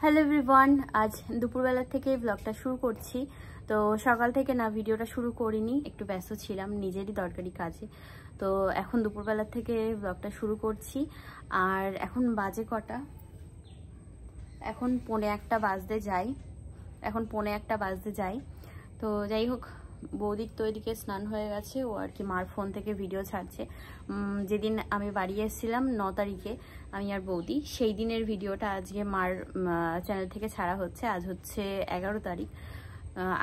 Hello everyone, আজ দুপুরবেলা থেকে ব্লগটা শুরু করছি। তো সকাল থেকে না ভিডিওটা শুরু করিনি, একটু ব্যস্ত ছিলাম নিজেরই দরকারি কাজে। তো এখন দুপুরবেলা থেকে ব্লগটা শুরু করছি। আর এখন বাজে কটা, এখন 1:45 বাজতে যাই। তো যাই হোক, বৌদির তো এদিকে স্নান হয়ে গেছে, ও আর কি মার ফোন থেকে ভিডিও ছাড়ছে। যেদিন আমি বাড়ি এসেছিলাম 9 তারিখে, আমি আর বৌদি, সেই দিনের ভিডিওটা আজকে মার চ্যানেল থেকে ছাড়া হচ্ছে। আজ হচ্ছে 11 তারিখ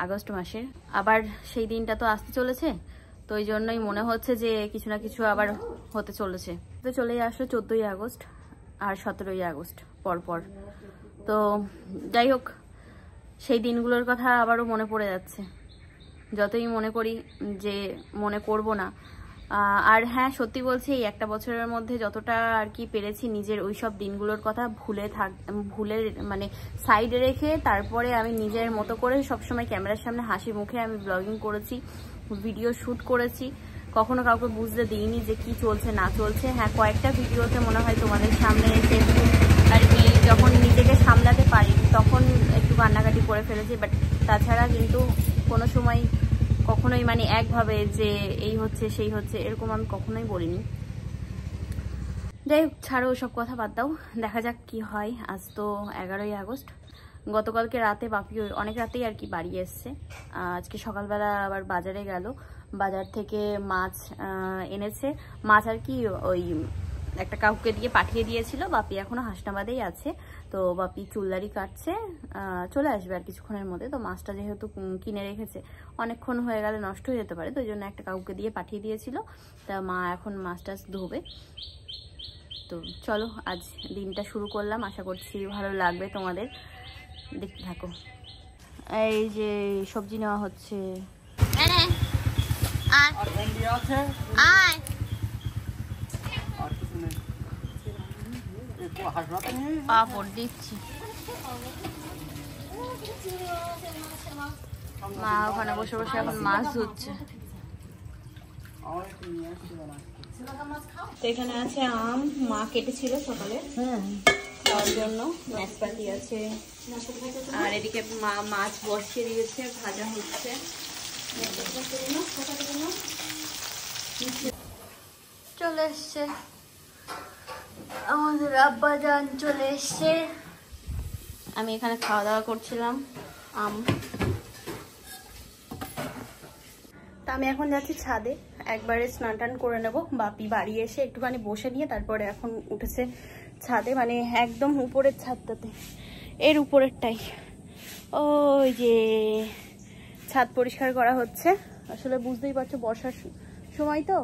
আগস্ট মাসের। আবার সেই দিনটা তো আসতে চলেছে, তো এই জন্যই মনে হচ্ছে যে কিছু না কিছু আবার হতে চলেছে। তো চলেই আসলো 14ই আগস্ট আর 17ই আগস্ট পরপর। তো যাই হোক, সেই দিনগুলোর কথা আবারও মনে পড়ে যাচ্ছে। যতই মনে করি যে মনে করব না। আর হ্যাঁ, সত্যি বলছি, এই একটা বছরের মধ্যে যতটা আর কি পেরেছি নিজের ওই সব দিনগুলোর কথা ভুলে মানে সাইডে রেখে তারপরে আমি নিজের মতো করে সবসময় ক্যামেরার সামনে হাসি মুখে আমি ব্লগিং করেছি, ভিডিও শ্যুট করেছি। কখনো কাউকে বুঝতে দিইনি যে কি চলছে না চলছে। হ্যাঁ, কয়েকটা ভিডিওতে মনে হয় তোমাদের সামনে এসে আর কি যখন নিজেকে সামলাতে পারি তখন একটু কান্নাকাটি করে ফেলেছি, বাট তাছাড়া কিন্তু কোনো সময় কখনোই মানে একভাবে যে এই হচ্ছে সেই হচ্ছে এরকম আমি কখনোই বলিনি। যাই হোক, ছাড়ো ওসব কথা বাদ দাও, দেখা যাক কি হয়। আজ তো 11ই আগস্ট। গতকালকে রাতে বাপি অনেক রাতেই আর কি বাড়ি এসছে। আজকে সকালবেলা আবার বাজারে গেল, বাজার থেকে মাছ এনেছে। মাছ আর কি ওই একটা কাউকে দিয়ে পাঠিয়ে দিয়েছিল। বাপি এখনো হাসনাবাদেই আছে, তো বাপি চুলদারি কাটছে, চলে আসবে আর কিছুক্ষণের মধ্যে। তো মাছটা যেহেতু কিনে রেখেছে, অনেকক্ষণ হয়ে গেলে নষ্ট হয়ে যেতে পারে, তো ওই জন্য একটা কাউকে দিয়ে পাঠিয়ে দিয়েছিল। তা মা এখন মাছ টাছ ধোবে। তো চলো, আজ দিনটা শুরু করলাম, আশা করছি ভালো লাগবে তোমাদের, দেখতে থাকো। এই যে সবজি নেওয়া হচ্ছে, পাপড় দিচ্ছি। মা ওখানে বসে বসে এখন মাছ ধুচ্ছে। তো এখানে আছে আম, মা কেটেছিল সকালে খাওয়ার জন্য, নাশপাতি আছে। আর এদিকে মা মাছ বসিয়ে দিয়েছে, ভাজা হচ্ছে। চলে এসছে আমাদের আব্বাজান, চলে এসছে। আমি এখানে খাওয়া দাওয়া করছিলাম আম। তা আমি এখন যাচ্ছি ছাদে, একবারে স্নান টান করে নেবো। বাপি বাড়ি এসে একটুখানি বসে নিয়ে তারপরে এখন উঠেছে ছাদে, মানে একদম উপরের ছাদটাতে, এর উপরেরটাই। ওই যে ছাদ পরিষ্কার করা হচ্ছে। আসলে বুঝতেই পারছো বর্ষার সময় তো,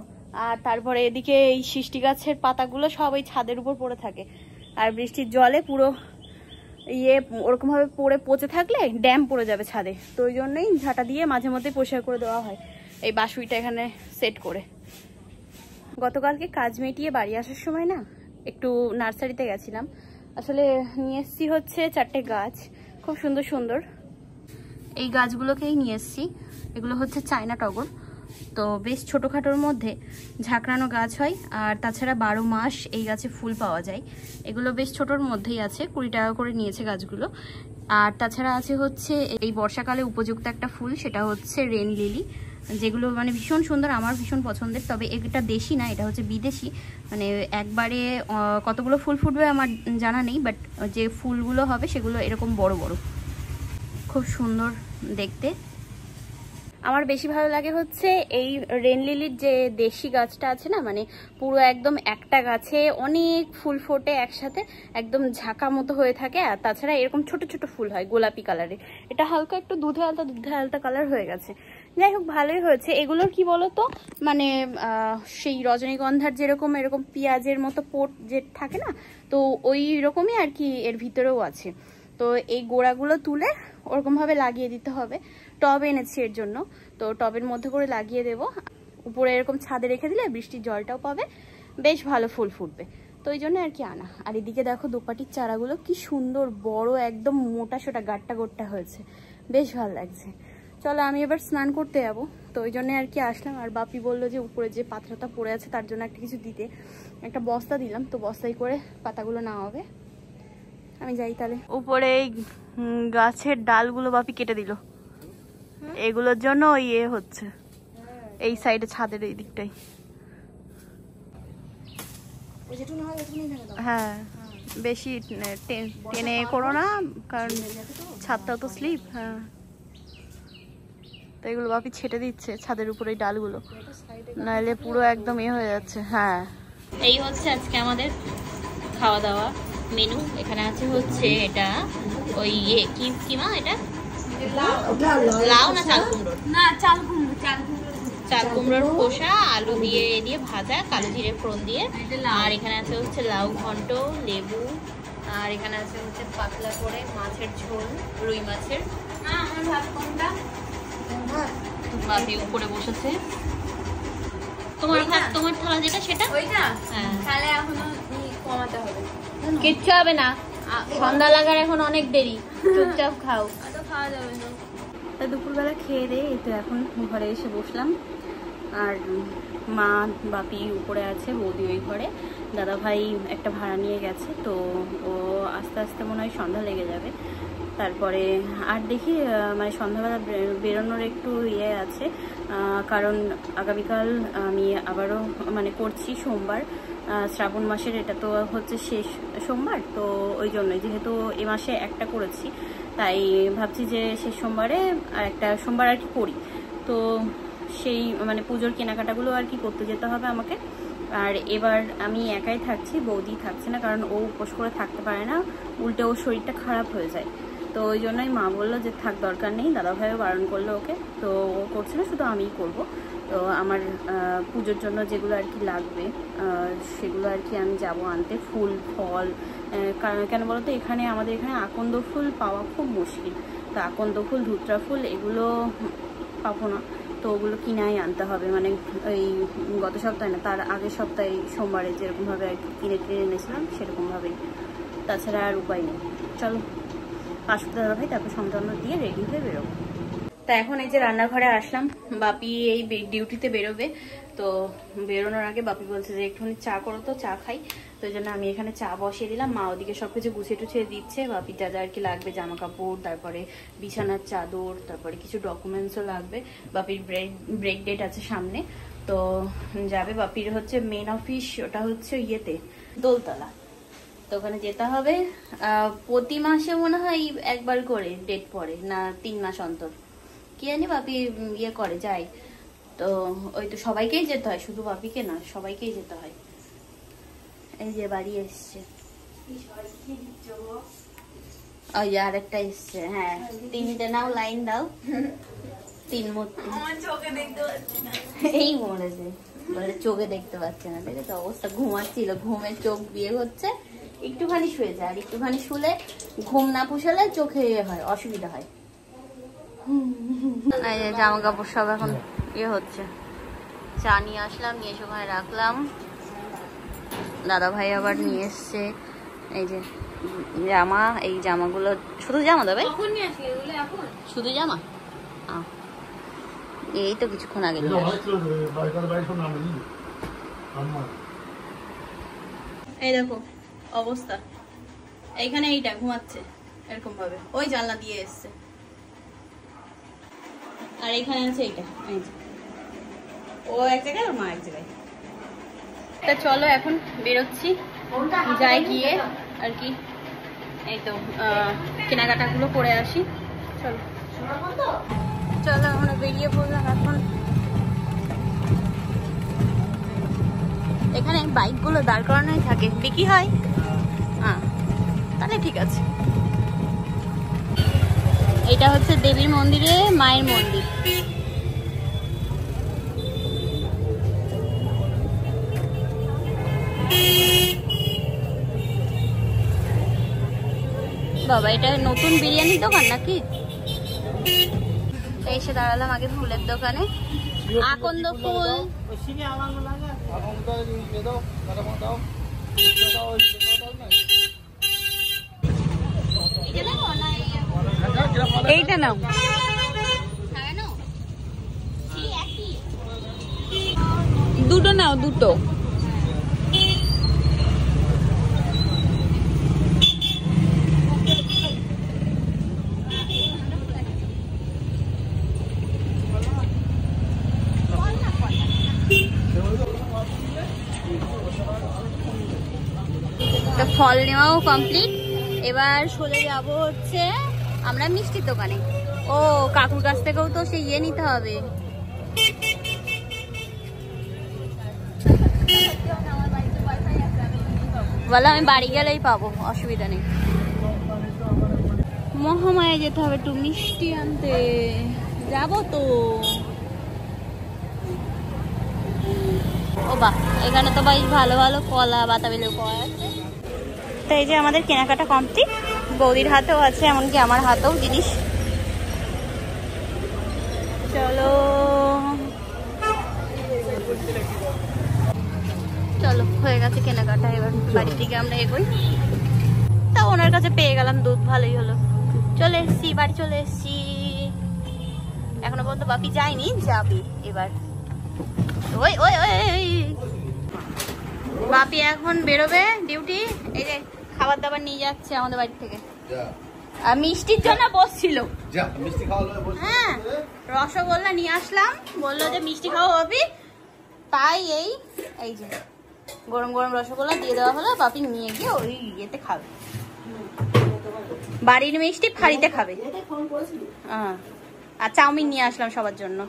আর তারপরে এদিকে এই সৃষ্টি গাছের পাতাগুলো সব এই ছাদের উপর পড়ে থাকে, আর বৃষ্টির জলে পুরো ওরকম ভাবে পড়ে পচে থাকলে ড্যাম পড়ে যাবে ছাদে। তো ওই জন্যই ঝাঁটা দিয়ে মাঝে মধ্যে পরিষ্কার করে দেওয়া হয়, এই বাসুইটা এখানে সেট করে। গতকালকে কাজ মিটিয়ে বাড়ি আসার সময় না একটু নার্সারিতে গেছিলাম। আসলে নিয়ে এসছি হচ্ছে 4টে গাছ, খুব সুন্দর সুন্দর। এই গাছগুলোকেই নিয়ে এসছি। এগুলো হচ্ছে চায়না টগর। তো বেশ ছোটোখাটোর মধ্যে ঝাঁকড়ানো গাছ হয়, আর তাছাড়া 12 মাস এই গাছে ফুল পাওয়া যায়। এগুলো বেশ ছোটোর মধ্যেই আছে, 20 টাকা করে নিয়েছে গাছগুলো। আর তাছাড়া আছে হচ্ছে এই বর্ষাকালে উপযুক্ত একটা ফুল, সেটা হচ্ছে রেন লিলি, যেগুলো মানে ভীষণ সুন্দর, আমার ভীষণ পছন্দের। তবে এটা দেশি না, এটা হচ্ছে বিদেশি। মানে একবারে কতগুলো ফুল ফুটবে আমার জানা নেই, বাট যে ফুলগুলো হবে সেগুলো এরকম বড় বড়, খুব সুন্দর দেখতে। আমার বেশি ভালো লাগে হচ্ছে এই রেন লিলির যে দেশি গাছটা আছে না, মানে পুরো একদম একটা গাছে অনেক ফুল ফোটে একসাথে, একদম ঝাঁকা মতো হয়ে থাকে। আর তাছাড়া এরকম ছোট ছোট ফুল হয় গোলাপি কালারের, এটা হালকা একটু দুধে আলতা কালার হয়ে গেছে। যাই হোক, ভালোই হয়েছে। এগুলোর কি বলতো, মানে সেই রজনীগন্ধার যেরকম এরকম পেঁয়াজের মতো পোট যে থাকে না, তো ওই রকমই আর কি এর ভিতরেও আছে। তো এই গোড়াগুলো তুলে ওরকমভাবে লাগিয়ে দিতে হবে। টব এনেছি এর জন্য, তো টবের মধ্যে করে লাগিয়ে দেব। উপরে এরকম ছাদে রেখে দিলে বৃষ্টির জলটাও পাবে, বেশ ভালো ফুল ফুটবে। তো ওই জন্য আর কি আনা। আর এদিকে দেখো দোপাটির চারাগুলো কি সুন্দর বড়, একদম মোটা সোটা গাট্টা গোট্টা হয়েছে, বেশ ভালো লাগছে। চলো আমি এবার স্নান করতে যাবো, তো ওই জন্য আর কি আসলাম। আর বাপি বললো যে উপরে যে পাত্রটা পড়ে আছে তার জন্য একটা কিছু দিতে, একটা বস্তা দিলাম, তো বস্তায় করে পাতাগুলো নেওয়া হবে। আমি যাই তাহলে। উপরে এই গাছের ডালগুলো বাপি কেটে দিল, এগুলোর জন্য ইয়ে হচ্ছে এই সাইডে ছাদের এই দিকটাই। হ্যাঁ বেশি টেনে করো না, কারণ ছাদটাও তো স্লিপ। হ্যাঁ তো এগুলো বাপি ছেটে দিচ্ছে ছাদের উপরে এই ডালগুলো, নাহলে পুরো একদম এ হয়ে যাচ্ছে। হ্যাঁ এই হচ্ছে আজকে আমাদের খাওয়া দাওয়া মেনু। এখানে আছে হচ্ছে এটা ওই ইয়ে কি মা, এটা লাউ না চাল কুমড়োর? না চাল কুমড়ো, চাল কুমড়োর খোসা আলু দিয়ে দিয়ে ভাজা, কালো জিরে ফোড়ন দিয়ে। আর এখানে আছে হচ্ছে লাউ ঘন্ট, লেবু। আর এখানে আছে হচ্ছে পাতলা করে মাছের ঝোল, রুই মাছের। বাপি উপরে বসেছে। তোমার ভাত, তোমার থালা যেটা সেটা ওইটা। হ্যাঁ তাহলে এখনো কমাতে হবে, কিচ্ছু হবে না, সন্ধ্যা লাগার এখন অনেক দেরি, চুপচাপ খাও। খাওয়া যাবে না। তা দুপুরবেলা খেয়ে দিয়ে তো এখন ঘরে এসে বসলাম। আর মা বাপি উপরে আছে, বৌদি ওই ঘরে, দাদা ভাই একটা ভাড়া নিয়ে গেছে, তো ও আস্তে আস্তে মনে হয় সন্ধ্যা লেগে যাবে। তারপরে আর দেখি মানে সন্ধ্যাবেলা বেরোনোর একটু ইয়ে আছে, কারণ আগামীকাল আমি আবারও মানে করছি সোমবার, শ্রাবণ মাসের এটা তো হচ্ছে শেষ সোমবার, তো ওই জন্যই যেহেতু এ মাসে একটা করেছি, তাই ভাবছি যে শেষ সোমবারে আর একটা সোমবার আর কি করি। তো সেই মানে পুজোর কেনাকাটাগুলো আর কি করতে যেতে হবে আমাকে। আর এবার আমি একাই থাকছি, বৌদি থাকছে না, কারণ ও উপোস করে থাকতে পারে না, উল্টে ওর শরীরটা খারাপ হয়ে যায়। তো ওই জন্যই মা বললো যে থাক দরকার নেই, দাদাভাইও বারণ করলো ওকে, তো ও করছে না, শুধু আমিই করব। তো আমার পুজোর জন্য যেগুলো আর কি লাগবে সেগুলো আর কি আমি যাব আনতে, ফুল ফল। কেন বলো তো, এখানে আমাদের এখানে আকন্দ ফুল পাওয়া খুব মুশকিল, তো আকন্দ ফুল, ধুত্রা ফুল এগুলো পাবো না, তো ওগুলো কিনাই আনতে হবে। মানে এই গত সপ্তাহে না, তার আগের সপ্তাহে সোমবারে যেরকমভাবে আর কি কিনে এনেছিলাম সেরকমভাবেই, তাছাড়া আর উপায় নেই। চলো আসতে দাদাভাই, তারপর সন্ধ্যা দিয়ে রেডি হয়ে বেরোবো। তা এখন এই যে রান্নাঘরে আসলাম, বাপি এই ডিউটিতে বেরোবে, তো বেরোনোর আগে বাপি বলছে যে একটুখানি চা করো, তো চা খাই। তো ওই জন্য আমি এখানে চা বসিয়ে দিলাম, মা ওদিকে সবকিছু গুছিয়ে টুছিয়ে দিচ্ছে। বাপির যা যা আর কি লাগবে, জামা কাপড়, তারপরে বিছানার চাদর, তারপরে কিছু ডকুমেন্টসও লাগবে। বাপির ব্রেক ডেট আছে সামনে, তো যাবে। বাপির হচ্ছে মেন অফিস, ওটা হচ্ছে ইয়েতে দোলতলা, তো ওখানে যেতে হবে। প্রতি মাসে মনে হয় একবার করে ডেট পড়ে, না 3 মাস অন্তর, কি জানি বাপি ইয়ে করে যায়। তো ওই তো সবাইকেই যেতে হয়, শুধু বাপিকে না, সবাইকেই যেতে হয়। এই যে বাড়ি এসছে, ওই যে আরেকটা এসছে। হ্যাঁ 3টে নাও, লাইন দাও, 3 মূর্তি। এই মরেছে, বলে চোখে দেখতে পাচ্ছে না, দেখে তো অবস্থা। ঘুমাচ্ছিল, ঘুমের চোখ দিয়ে হচ্ছে, একটুখানি শুয়ে যায়, আর একটুখানি শুলে ঘুম না পুষালে চোখে হয়, অসুবিধা হয়। জামা কাপড় সব এখন ইয়ে হচ্ছে। চা নিয়ে আসলাম, নিয়ে এসে ওখানে রাখলাম। দাদা ভাই আবার নিয়ে এসছে এই যে জামা, এই জামাগুলো শুধু জামা দেবে, শুধু জামা। এই তো কিছুক্ষণ আগে এই দেখো অবস্থা, এইখানে এইটা ঘুমাচ্ছে এরকম ভাবে, ওই জানলা দিয়ে এসছে। আর এখানে আছে এইটা, ও এক জায়গায়, ওর মা এক জায়গায়। তা চলো এখন বেরোচ্ছি, যাই গিয়ে আর কি এই তো কেনাকাটাগুলো করে আসি। চলো চলো আমরা বেরিয়ে পড়লাম এখন। এখানে বাইকগুলো দাঁড় করানোই থাকে, বিক্রি হয়। তাহলে ঠিক আছে। এটা হচ্ছে দেবীর মন্দিরে মায়ের মন্দির। বাবা এটা নতুন বিরিয়ানির দোকান নাকি? এসে দাঁড়ালাম আগে ফুলের দোকানে, আকন্দ ফুল। এইটা নাও, দুটো নাও, দুটো। ফল নেওয়াও কমপ্লিট। এবার সোজা যাবো হচ্ছে আমরা মিষ্টির দোকানে। ও কাকুর কাছ থেকেও তো সেই ইয়ে নিতে হবে। বলো আমি বাড়ি গেলেই পাবো, অসুবিধা নেই। মহামায়া যেতে হবে একটু মিষ্টি আনতে, যাবো তো। ও বাহ, এখানে তো বেশ ভালো ভালো কলা বাতাবি কলা আছে। তো এই যে আমাদের কেনাকাটা কমপ্লিট, বৌদির হাতেও আছে এমনকি আমার হাতেও জিনিস। চলো চলো, হয়ে গেছে কেনাকাটা, এবার বাড়ির দিকে আমরা এগোই। তা ওনার কাছে পেয়ে গেলাম দুধ, ভালোই হলো। চলে এসছি, বাড়ি চলে এসছি। এখনো পর্যন্ত বাপি যায়নি, যাবে এবার। ওই ওই ওই বাপি এখন বেরোবে ডিউটি। এই যে খাবার দাবার নিয়ে যাচ্ছে আমাদের বাড়ি থেকে। আর মিষ্টির জন্য বসছিল। হ্যাঁ, রসগোল্লা নিয়ে আসলাম, বললো যে মিষ্টি খাওয়া হবে, তাই এই যে গরম গরম রসগোল্লা দিয়ে দেওয়া হলো। বাপি নিয়ে গিয়ে ওই ইয়েতে খাবে, বাড়ির মিষ্টি ফাড়িতে খাবে। আর চাউমিন নিয়ে আসলাম সবার জন্য।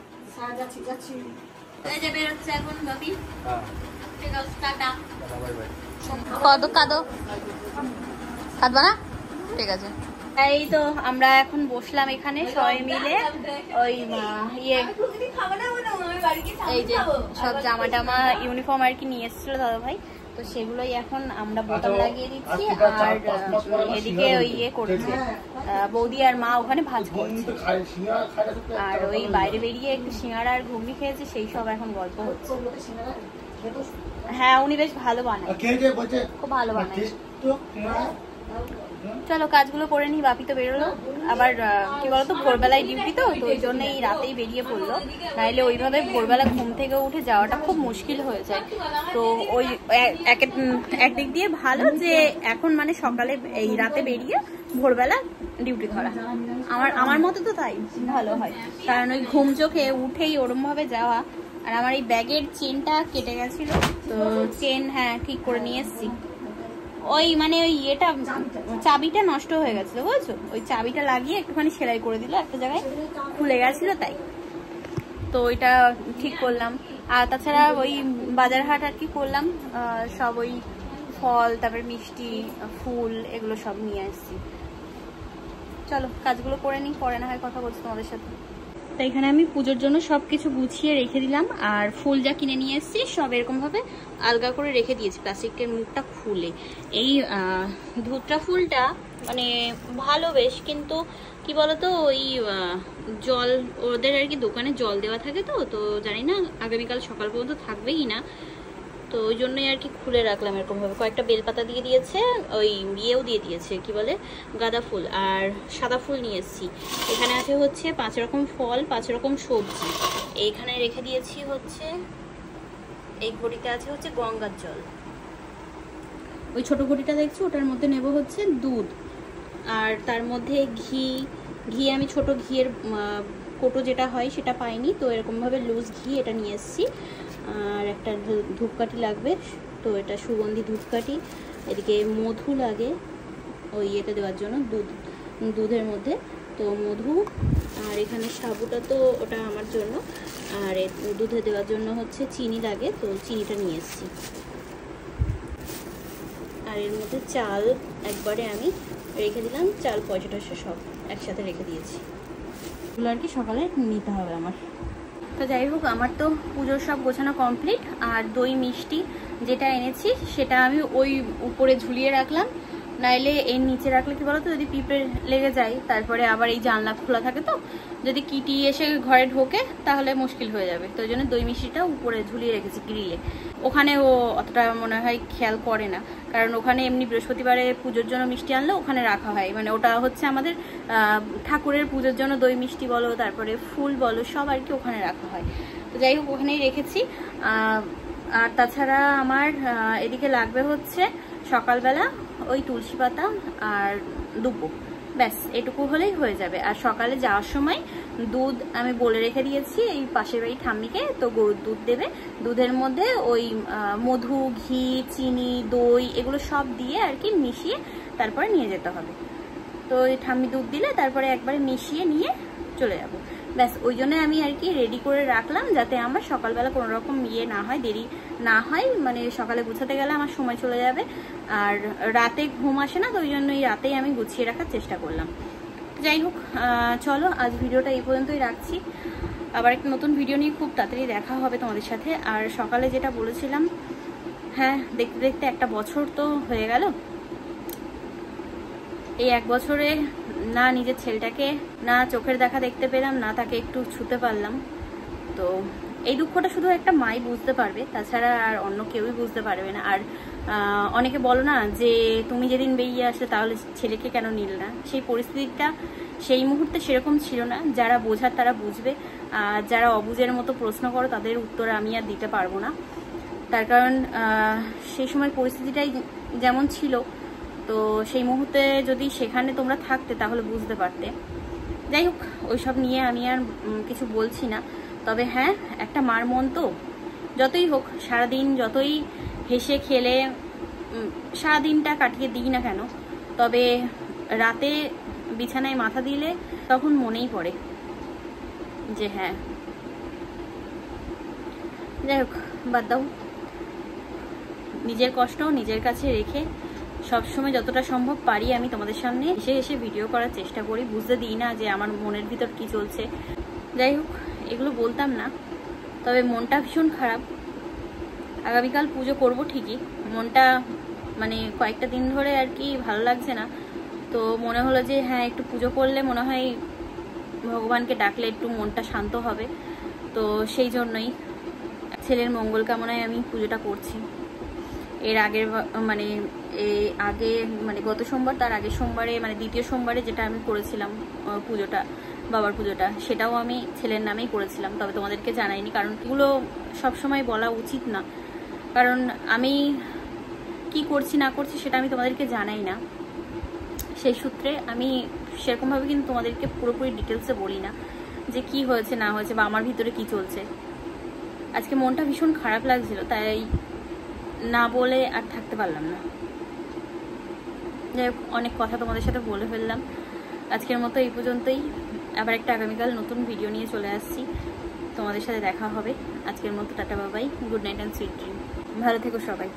এই যে বেরোচ্ছে এখন বাপি। কাঁদবা না? ঠিক আছে। এই তো আমরা এখন বসলাম এখানে সবাই মিলে। ওই ইয়ে এই যে সব জামা টামা ইউনিফর্ম আর কি নিয়ে এসেছিল দাদা ভাই, তো সেগুলোই এখন আমরা বোতাম লাগিয়ে দিচ্ছি। আর এদিকে ওই ইয়ে করছে বৌদি আর মা, ওখানে ভাজ করছে। আর ওই বাইরে বেরিয়ে একটু সিঙ্গাড়া আর ঘুগনি খেয়েছে, সেই সব এখন গল্প হচ্ছে। হ্যাঁ, উনি বেশ ভালো বানায়, খুব ভালো বানায়। চলো কাজগুলো করে নি। বাপি তো বেরোলো, আবার কি বলতো ভোরবেলায় ডিউটি, তো ওই জন্য এই রাতেই বেরিয়ে পড়লো। নাইলে ওইভাবে ভোরবেলা ঘুম থেকে উঠে যাওয়াটা খুব মুশকিল হয়ে যায়। তো ওই একদিক দিয়ে ভালো যে এখন মানে সকালে এই রাতে বেরিয়ে ভোরবেলা ডিউটি ধরা, আমার মতো তো তাই ভালো হয়। কারণ ওই ঘুম চোখে উঠেই ওরম ভাবে যাওয়া। আর আমার এই ব্যাগের চেনটা কেটে গেছিল, তো চেন হ্যাঁ ঠিক করে নিয়ে এসছি। ওই মানে ওই ইয়েটা চাবিটা নষ্ট হয়ে গেছিল, বুঝছো? ওই চাবিটা লাগিয়ে একটুখানি সেলাই করে দিল, একটা জায়গায় খুলে গেছিল, তাই তো ওইটা ঠিক করলাম। আর তাছাড়া ওই বাজার হাট আর কি করলাম, সব ওই ফল, তারপরে মিষ্টি, ফুল, এগুলো সব নিয়ে আসছি। চলো কাজগুলো করে নিই, পরে না হয় কথা বলছি তোমাদের সাথে। তো এখানে আমি পুজোর জন্য সবকিছু গুছিয়ে রেখে দিলাম। আর ফুল যা কিনে নিয়ে এসেছি সব এরকম ভাবে আলগা করে রেখে দিয়েছি, প্লাস্টিকের মুখটা খুলে। এই ধুতরা ফুলটা মানে ভালো বেশ, কিন্তু কি বলতো ওই জল ওদের আর কি দোকানে জল দেওয়া থাকে, তো জানি না আগামীকাল সকাল পর্যন্ত থাকবে কি না, তো ওই জন্যই আর কি খুলে রাখলাম এরকম ভাবে। কয়েকটা বেলপাতা দিয়ে দিয়েছে, ওই ইয়েও দিয়ে দিয়েছে কি বলে গাঁদা ফুল, আর সাদা ফুল নিয়ে এসেছি। এখানে আছে হচ্ছে 5 রকম ফল, 5 রকম সবজি। এইখানে রেখে দিয়েছি হচ্ছে এই ঘটিতে আছে হচ্ছে গঙ্গার জল। ওই ছোট ঘটিটা দেখছো, ওটার মধ্যে নেব হচ্ছে দুধ, আর তার মধ্যে ঘি আমি ছোট ঘিয়ের কোটো যেটা হয় সেটা পাইনি, তো এরকম ভাবে লুজ ঘি এটা নিয়ে এসেছি। আর একটা ধূপকাঠি লাগবে, তো এটা সুগন্ধি ধূপকাঠি। এদিকে মধু লাগে ওই ইয়েতে দেওয়ার জন্য, দুধের মধ্যে, তো মধু। আর এখানে সাবুটা তো ওটা আমার জন্য, আর দুধে দেওয়ার জন্য হচ্ছে চিনি লাগে, তো চিনিটা নিয়ে এসেছি। আর এর মধ্যে চাল একবারে আমি রেখে দিলাম, চাল পয়সা সব একসাথে রেখে দিয়েছি। এগুলো আর কি সকালে নিতে হবে আমার। তো যাই হোক, আমার তো পুজোর সব গোছানো কমপ্লিট। আর দই মিষ্টি যেটা এনেছি সেটা আমি ওই উপরে ঝুলিয়ে রাখলাম, নাইলে এর নিচে রাখলে কি বলতো যদি পিঁপড়ে লেগে যায়, তারপরে আবার এই জানলা খোলা থাকে, তো যদি কিটি এসে ঘরে ঢোকে তাহলে মুশকিল হয়ে যাবে। তো ওই জন্য দই মিষ্টিটা উপরে ঝুলিয়ে রেখেছি গ্রিলে। ওখানে ও অতটা মনে হয় খেয়াল করে না, কারণ ওখানে এমনি বৃহস্পতিবারে পুজোর জন্য মিষ্টি আনলে ওখানে রাখা হয়, মানে ওটা হচ্ছে আমাদের ঠাকুরের পুজোর জন্য দই মিষ্টি বলো, তারপরে ফুল বলো, সব আর কি ওখানে রাখা হয়। তো যাই হোক ওখানেই রেখেছি। আর তাছাড়া আমার এদিকে লাগবে হচ্ছে সকালবেলা ওই তুলসী পাতা আর দুব্বো, ব্যাস এটুকু হলেই হয়ে যাবে। আর সকালে যাওয়ার সময় দুধ আমি বলে রেখে দিয়েছি এই পাশের বাড়ি ঠাম্মিকে, তো গরুর দুধ দেবে। দুধের মধ্যে ওই মধু, ঘি, চিনি, দই এগুলো সব দিয়ে আর কি মিশিয়ে তারপরে নিয়ে যেতে হবে। তো এই ঠাম্মি দুধ দিলে তারপরে একবারে মিশিয়ে নিয়ে চলে যাব। ব্যাস ওই জন্য আমি আর কি রেডি করে রাখলাম, যাতে আমার সকালবেলা কোনো রকম ইয়ে না হয়, দেরি না হয়, মানে সকালে গুছাতে গেলে আমার সময় চলে যাবে, আর রাতে ঘুম আসে না, তো ওই জন্য এই রাতেই আমি গুছিয়ে রাখার চেষ্টা করলাম। যাই হোক, চলো আজ ভিডিওটা এই পর্যন্তই রাখছি। আবার একটা নতুন ভিডিও নিয়ে খুব তাড়াতাড়ি দেখা হবে তোমাদের সাথে। আর সকালে যেটা বলেছিলাম, হ্যাঁ দেখতে দেখতে একটা বছর তো হয়ে গেল। এই এক বছরে না নিজের ছেলেটাকে না চোখের দেখা দেখতে পেলাম, না তাকে একটু ছুতে পারলাম। তো এই দুঃখটা শুধু একটা মাই বুঝতে পারবে, তাছাড়া আর অন্য কেউই বুঝতে পারবে না। আর অনেকে বলো না যে তুমি যেদিন বেরিয়ে আসলে তাহলে ছেলেকে কেন নিল না, সেই পরিস্থিতিটা সেই মুহূর্তে সেরকম ছিল না। যারা বোঝার তারা বুঝবে, আর যারা অবুঝের মতো প্রশ্ন করো তাদের উত্তর আমি আর দিতে পারবো না। তার কারণ সেই সময় পরিস্থিতিটাই যেমন ছিল, তো সেই মুহূর্তে যদি সেখানে তোমরা থাকতে তাহলে বুঝতে পারতে। যাই হোক, ওইসব নিয়ে আমি আর কিছু বলছি না। তবে হ্যাঁ, একটা মার মন তো যতই হোক, সারাদিন যতই হেসে খেলে সারাদিনটা কাটিয়ে দিই না কেন, তবে রাতে বিছানায় মাথা দিলে তখন মনেই পড়ে যে হ্যাঁ। যাই হোক, বাদ দাও। নিজের কষ্ট নিজের কাছে রেখে সবসময় যতটা সম্ভব পারি আমি তোমাদের সামনে এসে ভিডিও করার চেষ্টা করি, বুঝতে দিই না যে আমার মনের ভিতর কি চলছে। যাই হোক, এগুলো বলতাম না, তবে মনটা ভীষণ খারাপ। আগামীকাল পুজো করব ঠিকই, মনটা মানে কয়েকটা দিন ধরে আর কি ভালো লাগছে না। তো মনে হলো যে হ্যাঁ, একটু পুজো করলে মনে হয় ভগবানকে ডাকলে একটু মনটা শান্ত হবে। তো সেই জন্যই ছেলের মঙ্গল কামনায় আমি পুজোটা করছি। এর আগের মানে গত সোমবার, তার আগের সোমবারে মানে দ্বিতীয় সোমবারে যেটা আমি করেছিলাম পুজোটা, বাবার পুজোটা, সেটাও আমি ছেলের নামেই করেছিলাম। তবে তোমাদেরকে জানাইনি, কারণ এগুলো সবসময় বলা উচিত না। কারণ আমি কি করছি না করছি সেটা আমি তোমাদেরকে জানাই না, সেই সূত্রে আমি সেরকমভাবে কিন্তু তোমাদেরকে পুরোপুরি ডিটেলসে বলি না যে কি হয়েছে না হয়েছে বা আমার ভিতরে কি চলছে। আজকে মনটা ভীষণ খারাপ লাগছিল, তাই না বলে আর থাকতে পারলাম না। যাই হোক, অনেক কথা তোমাদের সাথে বলে ফেললাম। আজকের মতো এই পর্যন্তই। আবার একটা আগামীকাল নতুন ভিডিও নিয়ে চলে আসছি, তোমাদের সাথে দেখা হবে। আজকের মতো টাটা, বাবাই, good night and sweet dream. ভালো থেকো সবাই।